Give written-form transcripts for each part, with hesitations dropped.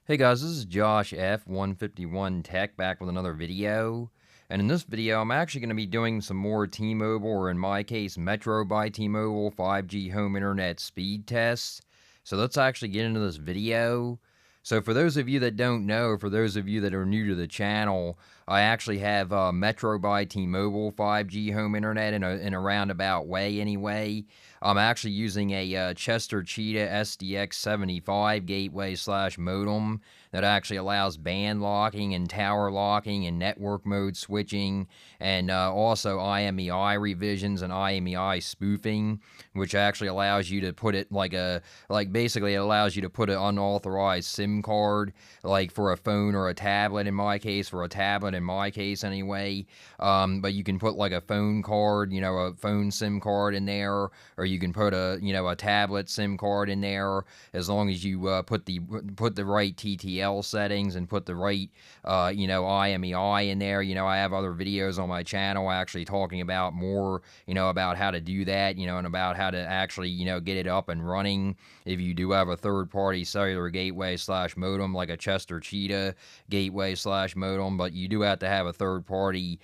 Hey guys, this is Josh F151 Tech back with another video. And in this video, I'm actually going to be doing some more T-Mobile, or in my case, Metro by T-Mobile 5G home internet speed tests. So let's actually get into this video. So for those of you that don't know, for those of you that are new to the channel, I actually have Metro by T-Mobile 5G home internet in a roundabout way anyway. I'm actually using a Chester Cheetah SDX75 gateway slash modem that actually allows band locking and tower locking and network mode switching, and also IMEI revisions and IMEI spoofing, which actually allows you to put it basically it allows you to put an unauthorized SIM card, like for a phone or a tablet in my case, anyway. But you can put like a phone card, a phone SIM card in there, or you can put a tablet SIM card in there, as long as you put the right TTL settings and put the right IMEI in there. I have other videos on my channel actually talking about more, about how to do that, and about how to actually get it up and running if you do have a third-party cellular gateway slash modem like a Chester Cheetah gateway slash modem. But you do have to have a third-party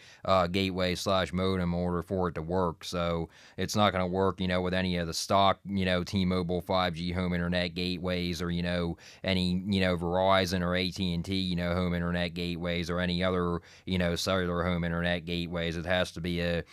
gateway slash modem in order for it to work. So it's not going to work, with any of the stock, T-Mobile 5G home internet gateways, or any Verizon or AT&T home internet gateways, or any other cellular home internet gateways. It has to be a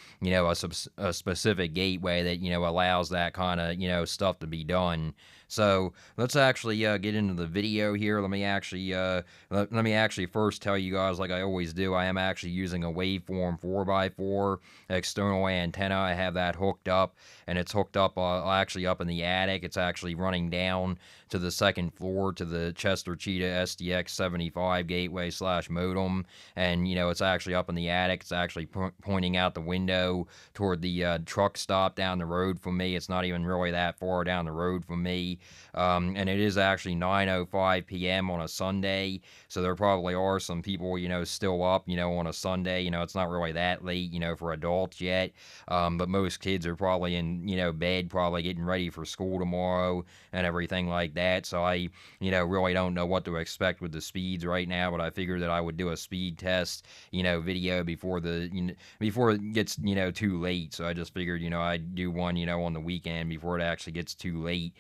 specific gateway that allows that kind of stuff to be done. So let's actually get into the video here. Let me actually first tell you guys, like I always do, I am actually using a Waveform 4x4 external antenna. I have that hooked up, and it's hooked up actually up in the attic. It's actually running down to the second floor to the Chester Cheetah SDX75 gateway slash modem, and it's actually up in the attic. It's actually pointing out the window toward the truck stop down the road from me. It's not even really that far down the road from me. And it is actually 9:05 p.m. on a Sunday, so there probably are some people, still up, on a Sunday. It's not really that late, for adults yet, but most kids are probably in, bed, probably getting ready for school tomorrow and everything like that. So I, really don't know what to expect with the speeds right now, but I figured that I would do a speed test, video before it gets, too late. So I just figured, I'd do one, on the weekend before it actually gets too late,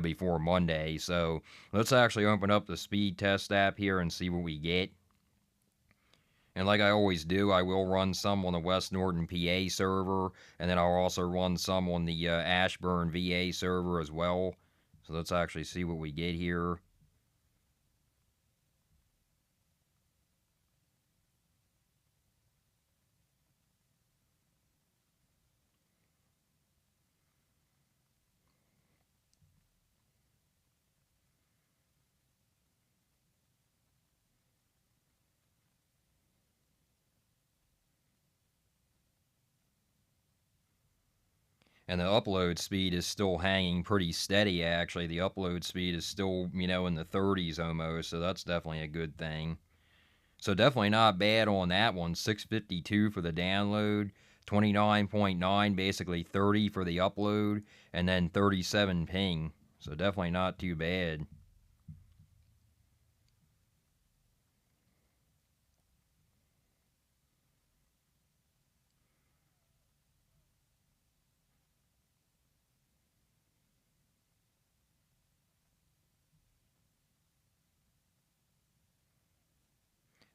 before Monday. So let's actually open up the speed test app here and see what we get. And like I always do, I will run some on the West Norton PA server, and then I'll also run some on the Ashburn VA server as well. So let's actually see what we get here. And the upload speed is still hanging pretty steady, actually. The upload speed is still, in the 30s almost, so that's definitely a good thing. So definitely not bad on that one. 652 for the download, 29.9, basically 30 for the upload, and then 37 ping. So definitely not too bad.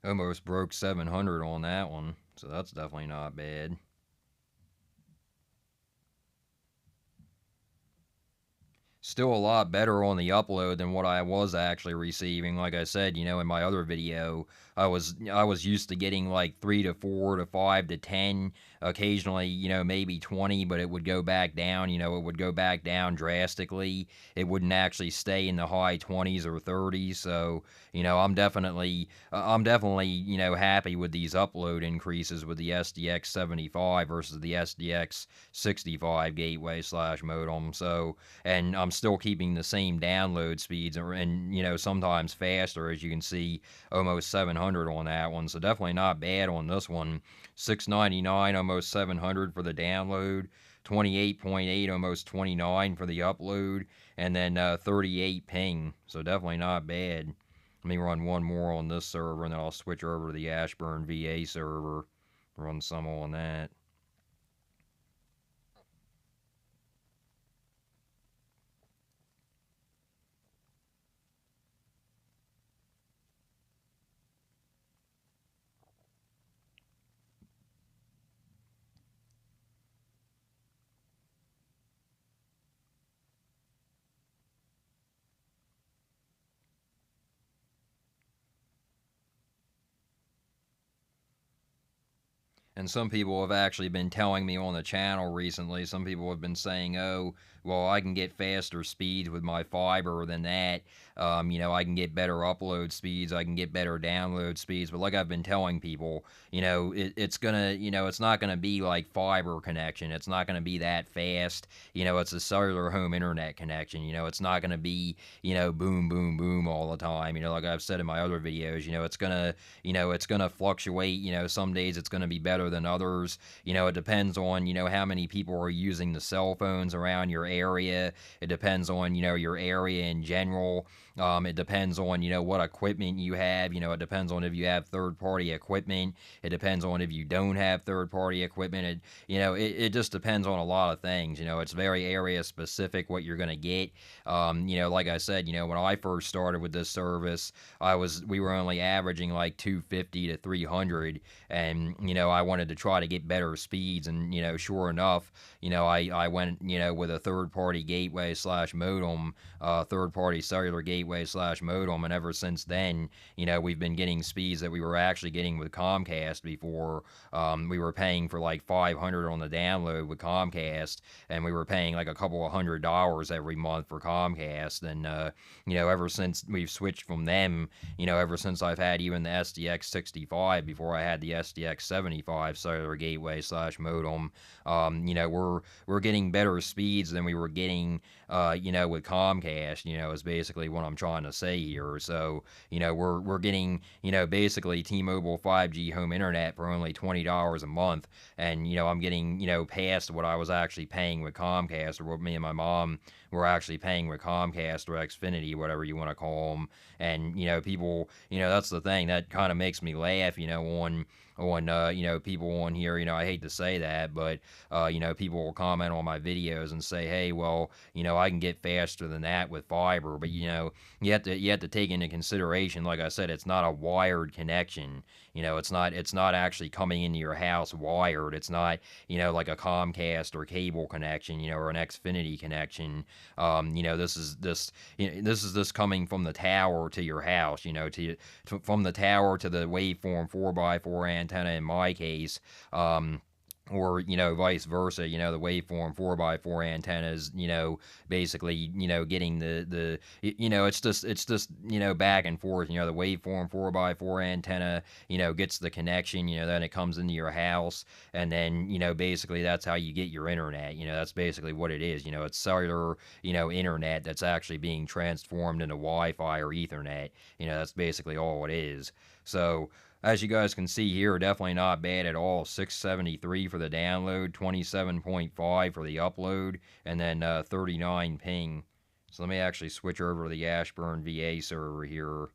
Almost broke 700 on that one, so that's definitely not bad. Still a lot better on the upload than what I was actually receiving. Like I said, in my other video, I was used to getting like 3 to 4 to 5 to 10, occasionally, maybe 20, but it would go back down. It would go back down drastically. It wouldn't actually stay in the high 20s or 30s. So, I'm definitely happy with these upload increases with the SDX 75 versus the SDX 65 gateway slash modem. So, and I'm still keeping the same download speeds, and sometimes faster, as you can see, almost 700 on that one. So definitely not bad on this one. 699, almost 700 for the download, 28.8, almost 29 for the upload, and then 38 ping. So definitely not bad. Let me run one more on this server, and then I'll switch over to the Ashburn VA server, run some on that. And some people have actually been telling me on the channel recently, some people have been saying, oh, well, I can get faster speeds with my fiber than that. I can get better upload speeds, I can get better download speeds. But like I've been telling people, it's gonna, it's not gonna be like fiber connection. It's not gonna be that fast. It's a cellular home internet connection. It's not gonna be, boom, boom, boom all the time. Like I've said in my other videos, it's gonna fluctuate. Some days it's gonna be better than others. It depends on, how many people are using the cell phones around your area. It depends on, your area in general. It depends on, what equipment you have. It depends on if you have third-party equipment. It depends on if you don't have third-party equipment. It just depends on a lot of things. It's very area specific what you're going to get. Like I said, when I first started with this service, we were only averaging like 250 to 300, and I wanted to try to get better speeds, and sure enough, I went with a third-party gateway slash modem, third-party cellular gateway slash modem, and ever since then, we've been getting speeds that we were actually getting with Comcast before. We were paying for like 500 on the download with Comcast, and we were paying like a couple of $100 every month for Comcast. And ever since we've switched from them, ever since I've had even the SDX 65 before I had the SDX 75 cellular gateway slash modem, we're getting better speeds than we were getting with Comcast, is basically what I'm trying to say here. So, we're getting, basically T-Mobile 5G home internet for only $20 a month, and I'm getting, past what I was actually paying with Comcast, or what me and my mom were actually paying with Comcast or Xfinity, whatever you want to call them. And people, that's the thing that kind of makes me laugh, on people on here. I hate to say that, but people will comment on my videos and say, hey, well, I can get faster than that with fiber. But you have to take into consideration, like I said, it's not a wired connection. It's not actually coming into your house wired. It's not like a Comcast or cable connection, or an Xfinity connection. This is this coming from the tower to your house. From the tower to the waveform 4x4 antenna in my case. Or vice versa, the waveform 4x4 antennas, basically, getting it's just back and forth. The waveform 4x4 antenna, gets the connection, then it comes into your house, and then basically that's how you get your internet. That's basically what it is. It's cellular, internet that's actually being transformed into Wi-Fi or Ethernet. That's basically all it is. So as you guys can see here, definitely not bad at all. 673 for the download, 27.5 for the upload, and then 39 ping. So let me actually switch over to the Ashburn VA server here.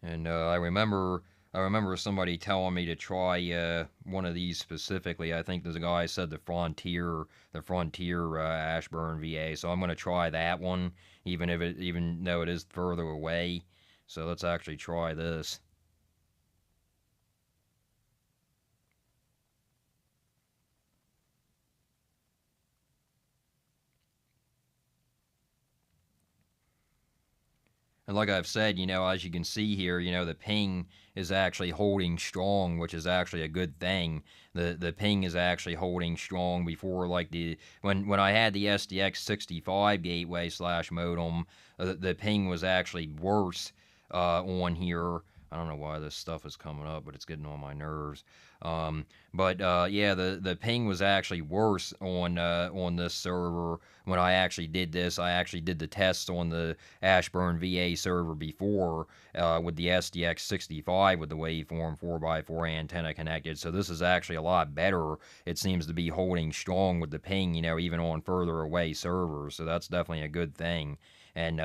And I remember somebody telling me to try one of these specifically. I think there's a guy said the Frontier Ashburn VA. So I'm going to try that one, even though it is further away. So let's actually try this. And like I've said, as you can see here, the ping is actually holding strong, which is actually a good thing. The ping is actually holding strong before, like when I had the SDX 65 gateway slash modem, the ping was actually worse on here. I don't know why this stuff is coming up, but it's getting on my nerves. But yeah, the ping was actually worse on this server when I actually did this. I actually did the tests on the Ashburn VA server before with the SDX 65 with the waveform 4x4 antenna connected. So this is actually a lot better. It seems to be holding strong with the ping, even on further away servers. So that's definitely a good thing. And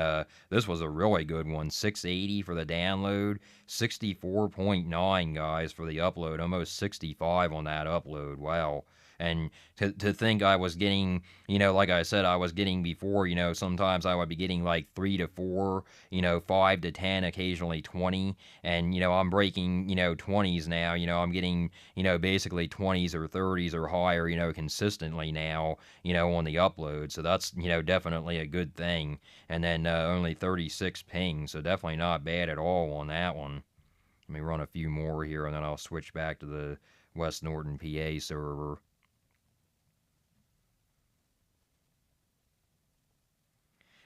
this was a really good one. 680 for the download, 64.9 guys for the upload, almost 65 on that upload. Wow. And to think I was getting, like I said, I was getting before, sometimes I would be getting like 3 to 4, 5 to 10, occasionally 20. And, I'm breaking, 20s now. I'm getting, basically 20s or 30s or higher, consistently now, on the upload. So that's, definitely a good thing. And then only 36 ping. So definitely not bad at all on that one. Let me run a few more here and then I'll switch back to the West Norton PA server.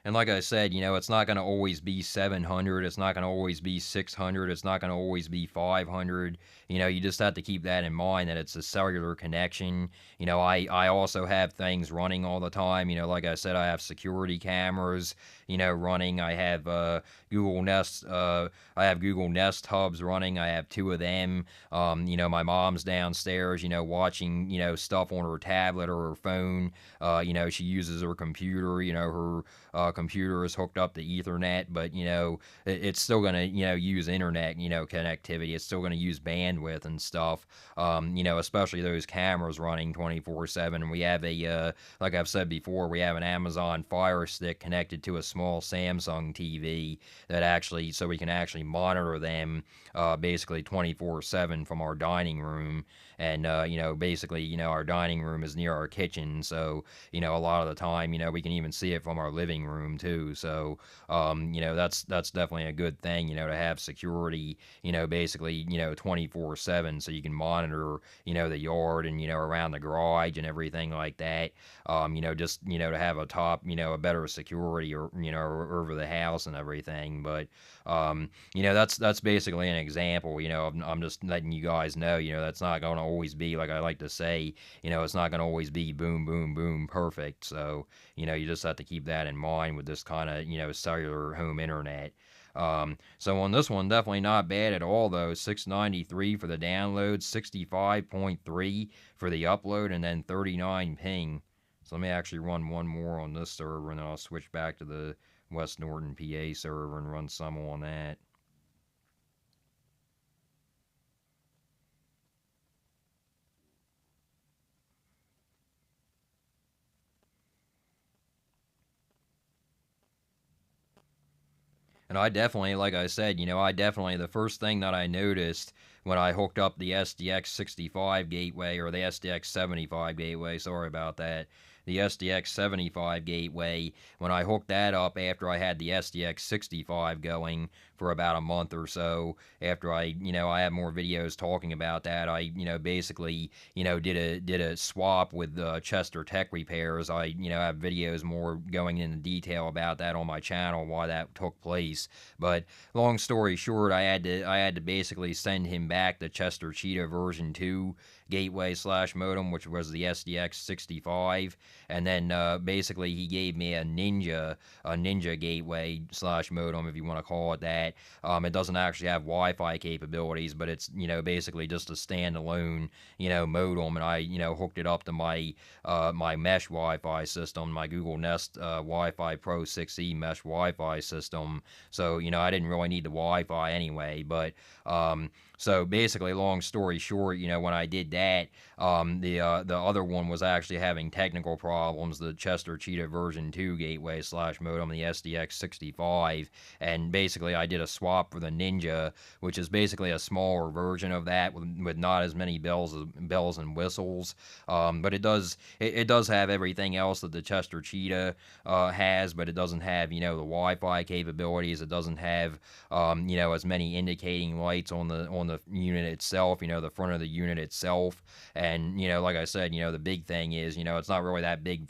And like I said, it's not going to always be 700. It's not going to always be 600. It's not going to always be 500. You just have to keep that in mind that it's a cellular connection. I also have things running all the time. Like I said, I have security cameras, running. I have Google Nest. I have Google Nest hubs running. I have 2 of them. My mom's downstairs, watching, stuff on her tablet or her phone. She uses her computer. Her computer is hooked up to Ethernet, but it's still gonna use internet connectivity. It's still gonna use bandwidth and stuff. Especially those cameras running 24/7. And we have a like I've said before, we have an Amazon Fire Stick connected to a small Samsung TV that actually so we can actually monitor them basically 24/7 from our dining room. And basically our dining room is near our kitchen, so a lot of the time we can even see it from our living room too. So that's definitely a good thing, to have security, basically 24/7, so you can monitor the yard and around the garage and everything like that. Just to have a top, a better security or over the house and everything. But that's basically an example. I'm just letting you guys know, that's not going to always be, like I like to say, it's not going to always be boom, boom, boom, perfect. So, you just have to keep that in mind with this kind of, cellular home internet. So on this one, definitely not bad at all, though. 693 for the download, 65.3 for the upload, and then 39 ping. So let me actually run one more on this server, and then I'll switch back to the West Norton PA server and run some on that. And I definitely, like I said, the first thing that I noticed when I hooked up the SDX 65 gateway, or the SDX 75 gateway, sorry about that, the SDX 75 gateway, when I hooked that up after I had the SDX 65 going for about a month or so, after I had more videos talking about that, I, basically, did a swap with Chester Tech Repairs. I, have videos more going into detail about that on my channel, why that took place. But long story short, I had to basically send him back the Chester Cheetah version 2 gateway/modem, which was the SDX 65, and then basically he gave me a Ninja gateway/modem, if you want to call it that. It doesn't actually have Wi-Fi capabilities, but it's basically just a standalone modem, and I hooked it up to my my mesh Wi-Fi system, my Google Nest Wi-Fi Pro 6E mesh Wi-Fi system. So I didn't really need the Wi-Fi anyway, but so basically, long story short, when I did that, the other one was actually having technical problems, the Chester Cheetah version 2 gateway/modem, the SDX 65, and basically I did a swap for the Ninja, which is basically a smaller version of that with not as many bells and whistles, but it does have everything else that the Chester Cheetah has, but it doesn't have the Wi-Fi capabilities. It doesn't have as many indicating lights on the unit itself, the front of the unit itself. And like I said, the big thing is it's not really that big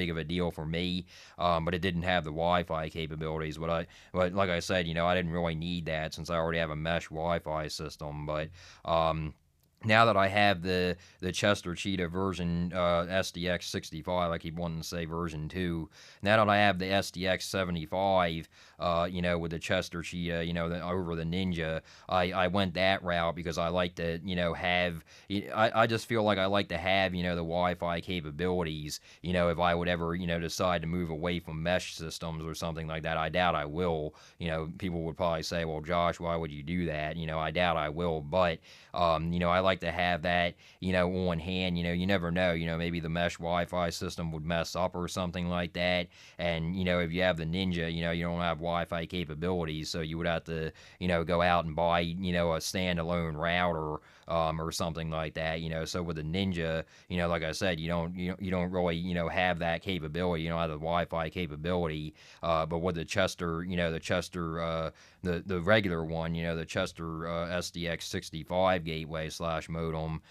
of a deal for me, but it didn't have the Wi-Fi capabilities. But like I said, I didn't really need that since I already have a mesh Wi-Fi system. But now that I have the Chester Cheetah version SDX 65, I keep wanting to say version 2. Now that I have the SDX 75, with the Chester Cheetah, over the Ninja, I went that route because I like to, have. I just feel like I like to have, the Wi-Fi capabilities. If I would ever, decide to move away from mesh systems or something like that, I doubt I will. People would probably say, well, Josh, why would you do that? I doubt I will, but I like to have that, on hand. You never know. Maybe the mesh Wi-Fi system would mess up or something like that. And if you have the Ninja, you don't have Wi-Fi capabilities, so you would have to, go out and buy, a standalone router or something like that. So with the Ninja, like I said, you don't really, have that capability. You don't have the Wi-Fi capability. But with the Chester, the regular one, the Chester SDX 65 gateway / modem,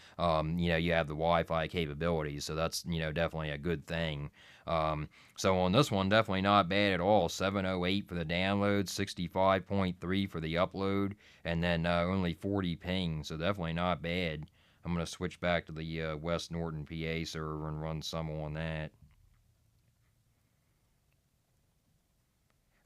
you have the Wi-Fi capabilities, so that's definitely a good thing. So on this one, definitely not bad at all. 708 for the download, 65.3 for the upload, and then only 40 ping, so definitely not bad. I'm going to switch back to the West Norton PA server and run some on that.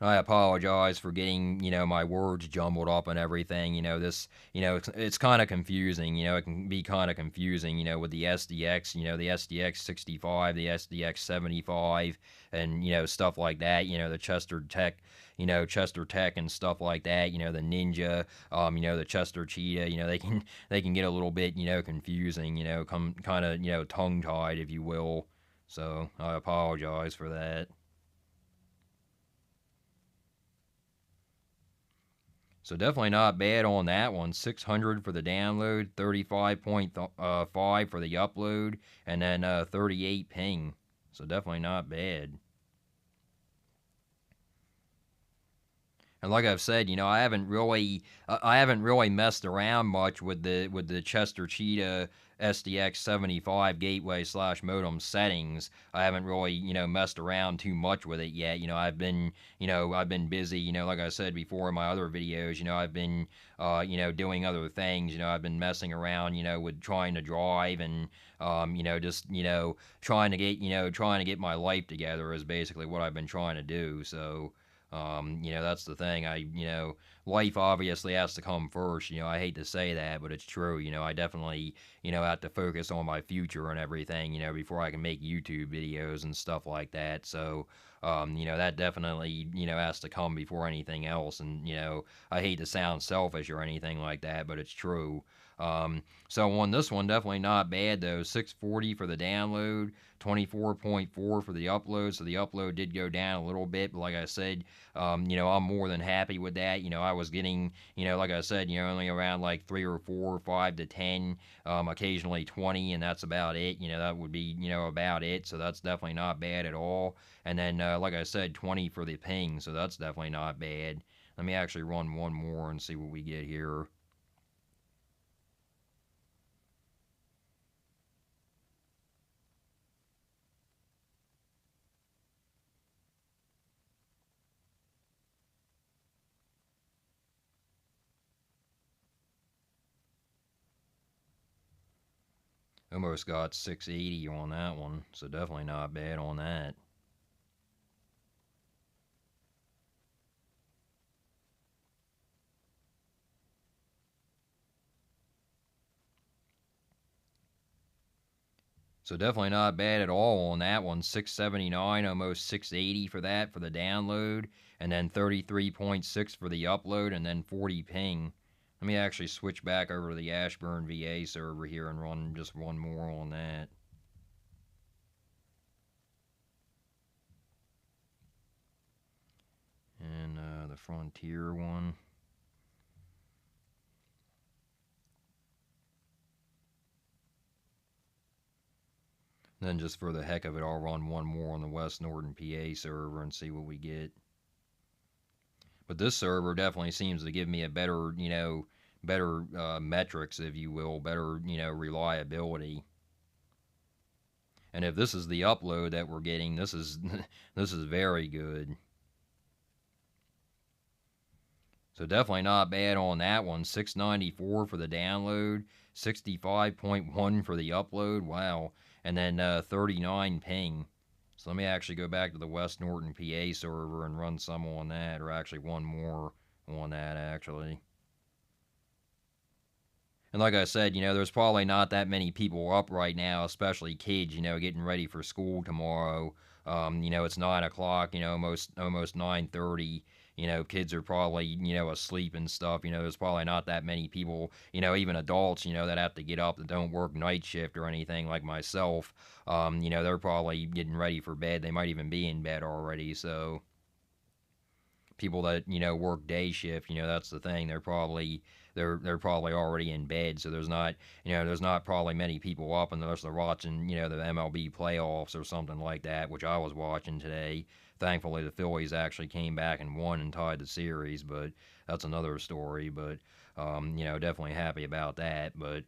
I apologize for getting, my words jumbled up and everything. It's kind of confusing. It can be kind of confusing, with the SDX, the SDX 65, the SDX 75, and, stuff like that. The Chester Tech and stuff like that. The Ninja, the Chester Cheetah. They can get a little bit, confusing. Come kind of, tongue tied, if you will. So I apologize for that. So definitely not bad on that one. 600 for the download, 35.5 for the upload, and then 38 ping. So definitely not bad. And like I've said, I haven't really messed around much with the Chester Cheetah SDX 75 gateway / modem settings. I haven't really, messed around too much with it yet. I've been busy, like I said before in my other videos, I've been, doing other things. I've been messing around, with trying to drive and, just, trying to get my life together is basically what I've been trying to do. So, that's the thing. Life obviously has to come first. I hate to say that, but it's true. I definitely, have to focus on my future and everything, before I can make YouTube videos and stuff like that. So, that definitely, has to come before anything else. And, I hate to sound selfish or anything like that, but it's true. So on this one, definitely not bad though. 640 for the download, 24.4 for the upload. So the upload did go down a little bit, but like I said, I'm more than happy with that. I was getting, like I said, only around like 3 or 4 or 5 to 10, occasionally 20, and that's about it. That would be, about it. So that's definitely not bad at all. And then, like I said, 20 for the ping. So that's definitely not bad. Let me actually run one more and see what we get here. Almost got 680 on that one, so definitely not bad on that. So definitely not bad at all on that one. 679, almost 680 for that for the download, and then 33.6 for the upload, and then 40 ping. Let me actually switch back over to the Ashburn VA server here and run just one more on that. And the Frontier one. Then just for the heck of it, I'll run one more on the West Norton PA server and see what we get. But this server definitely seems to give me a better, better metrics, if you will, better, reliability. And if this is the upload that we're getting, this is this is very good. So definitely not bad on that one. 694 for the download, 65.1 for the upload. Wow. And then 39 ping. So let me actually go back to the West Norton, PA server and run some on that, or actually one more on that, actually. And like I said, there's probably not that many people up right now, especially kids, getting ready for school tomorrow. It's 9 o'clock, almost 9:30. Kids are probably, asleep and stuff. There's probably not that many people, even adults, that have to get up that don't work night shift or anything like myself. They're probably getting ready for bed. They might even be in bed already. So people that work day shift, that's the thing. They're probably already in bed, so there's not probably many people up unless they're watching the MLB playoffs or something like that, which I was watching today. Thankfully, the Phillies actually came back and won and tied the series, but that's another story. But definitely happy about that. But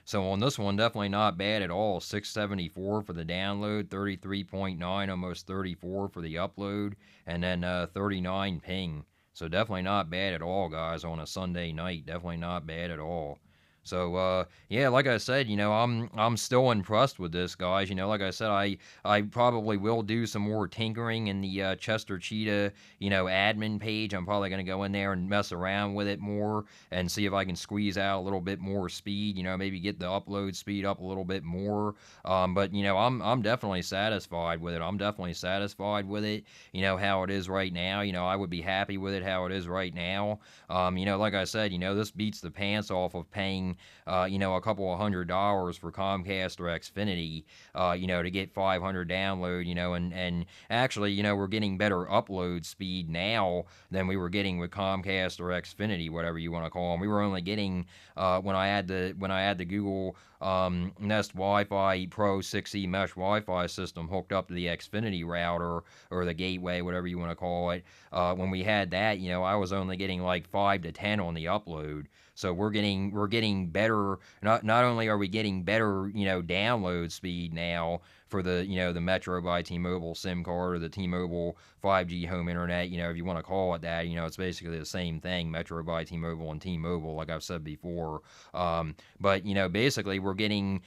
so on this one, definitely not bad at all. 674 for the download, 33.9, almost 34 for the upload, and then 39 ping. So definitely not bad at all, guys, on a Sunday night. Definitely not bad at all. So yeah, like I said, I'm still impressed with this, guys. Like I said, I probably will do some more tinkering in the Chester Cheetah admin page. I'm probably gonna go in there and mess around with it more and see if I can squeeze out a little bit more speed. Maybe get the upload speed up a little bit more. But I'm definitely satisfied with it. I'm definitely satisfied with it. How it is right now. I would be happy with it how it is right now. Like I said, this beats the pants off of paying a couple of $100s for Comcast or Xfinity, to get 500 download, and actually, we're getting better upload speed now than we were getting with Comcast or Xfinity, whatever you want to call them. We were only getting when I had the Google Nest Wi-Fi Pro 6E mesh Wi-Fi system hooked up to the Xfinity router or the gateway, whatever you want to call it. When we had that, I was only getting like 5 to 10 on the upload. So we're getting better. Not only are we getting better, download speed now for the Metro by T-Mobile SIM card or the T-Mobile 5G home internet, if you want to call it that, it's basically the same thing, Metro by T-Mobile and T-Mobile, like I've said before. But basically we're getting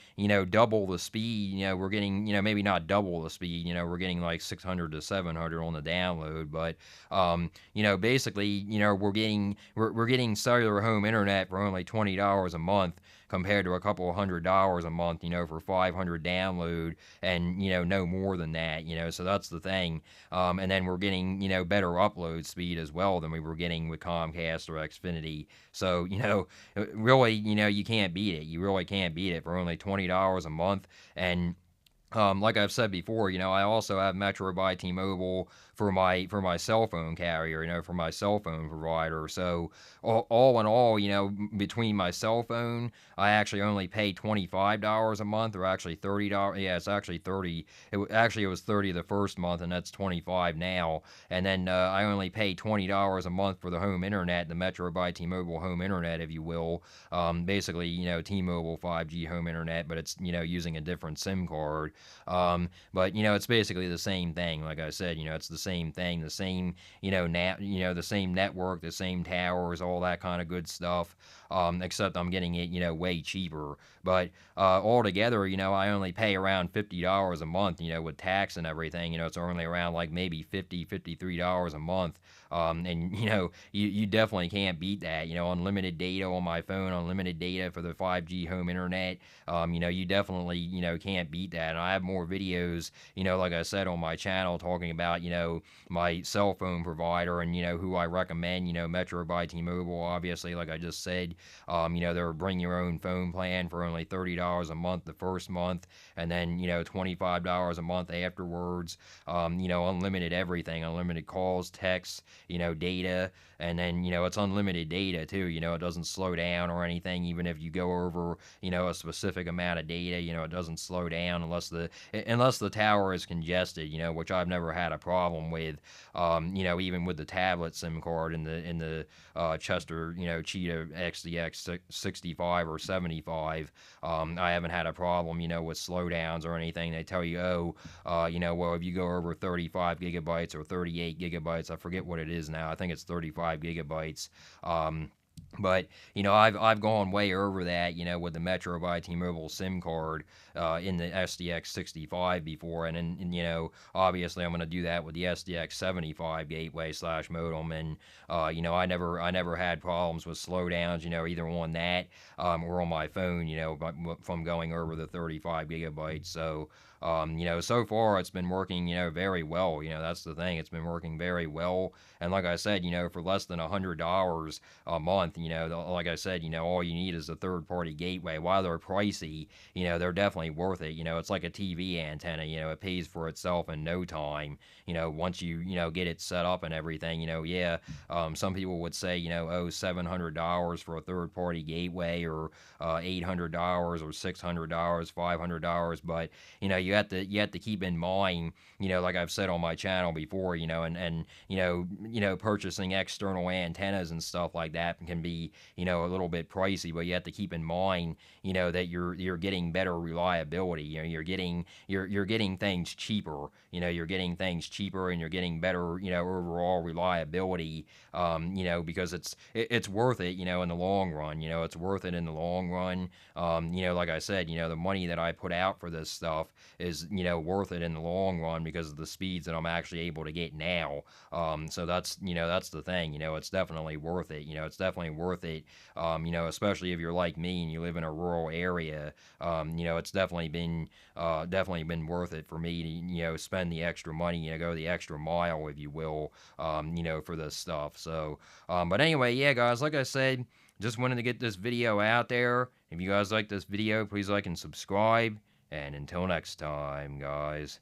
double the speed. We're getting maybe not double the speed. We're getting like 600 to 700 on the download, but basically we're getting cellular home internet for only $20 a month compared to a couple of $100s a month, for 500 download and, no more than that, so that's the thing. And then we're getting, better upload speed as well than we were getting with Comcast or Xfinity. So, really, you can't beat it. You really can't beat it for only $20 a month. And like I've said before, I also have Metro by T-Mobile for my cell phone carrier, for my cell phone provider. So all in all, between my cell phone, I actually only pay $25 a month, or actually $30. Yeah, it's actually 30. It was 30 the first month, and that's 25 now. And then I only pay $20 a month for the home internet, the Metro by T-Mobile home internet, if you will. Basically, T-Mobile 5G home internet, but it's using a different SIM card. But it's basically the same thing. Like I said, it's the same thing, the same the same network, the same towers, all that kind of good stuff. Except I'm getting it way cheaper. But altogether, I only pay around $50 a month, with tax and everything. It's only around like maybe $53 a month. And you definitely can't beat that. Unlimited data on my phone, unlimited data for the 5G home internet. You definitely can't beat that. And I have more videos, like I said, on my channel talking about my cell phone provider and who I recommend. Metro by T-Mobile, obviously, like I just said. They're bring your own phone plan for only $30 a month the first month, and then $25 a month afterwards. Unlimited everything, unlimited calls, texts, data, and then it's unlimited data too. It doesn't slow down or anything, even if you go over a specific amount of data. It doesn't slow down unless the tower is congested. Which I've never had a problem with. Even with the tablet SIM card in the Chester Cheetah XDX 65 or 75, I haven't had a problem with slowdowns or anything. They tell you, well, if you go over 35 gigabytes or 38 gigabytes, I forget what it is now. I think it's 35 gigabytes. But I've gone way over that, with the Metro by T-Mobile SIM card in the SDX 65 before, and obviously I'm going to do that with the SDX 75 gateway slash modem, and I never had problems with slowdowns, either on that or on my phone, from going over the 35 gigabytes. So so far it's been working, very well. That's the thing. It's been working very well. And like I said, for less than $100 a month, like I said, all you need is a third party gateway. While they're pricey, they're definitely worth it. It's like a TV antenna, it pays for itself in no time, once you get it set up and everything, yeah. Some people would say, oh, $700 for a third party gateway, or $800 or $600, $500, but you have to keep in mind, like I've said on my channel before, and purchasing external antennas and stuff like that can be, a little bit pricey, but you have to keep in mind, that you're getting better reliability. You're getting things cheaper. You're getting things cheaper, and you're getting better, overall reliability. Because it's worth it, in the long run. It's worth it in the long run. Like I said, the money that I put out for this stuff is, worth it in the long run because of the speeds that I'm actually able to get now. So that's the thing. It's definitely worth it. It's definitely worth it. Especially if you're like me and you live in a rural area. It's definitely been worth it for me to spend the extra money, go the extra mile, if you will, for this stuff. So, but anyway, yeah, guys, like I said, just wanted to get this video out there. If you guys like this video, please like and subscribe. And until next time, guys.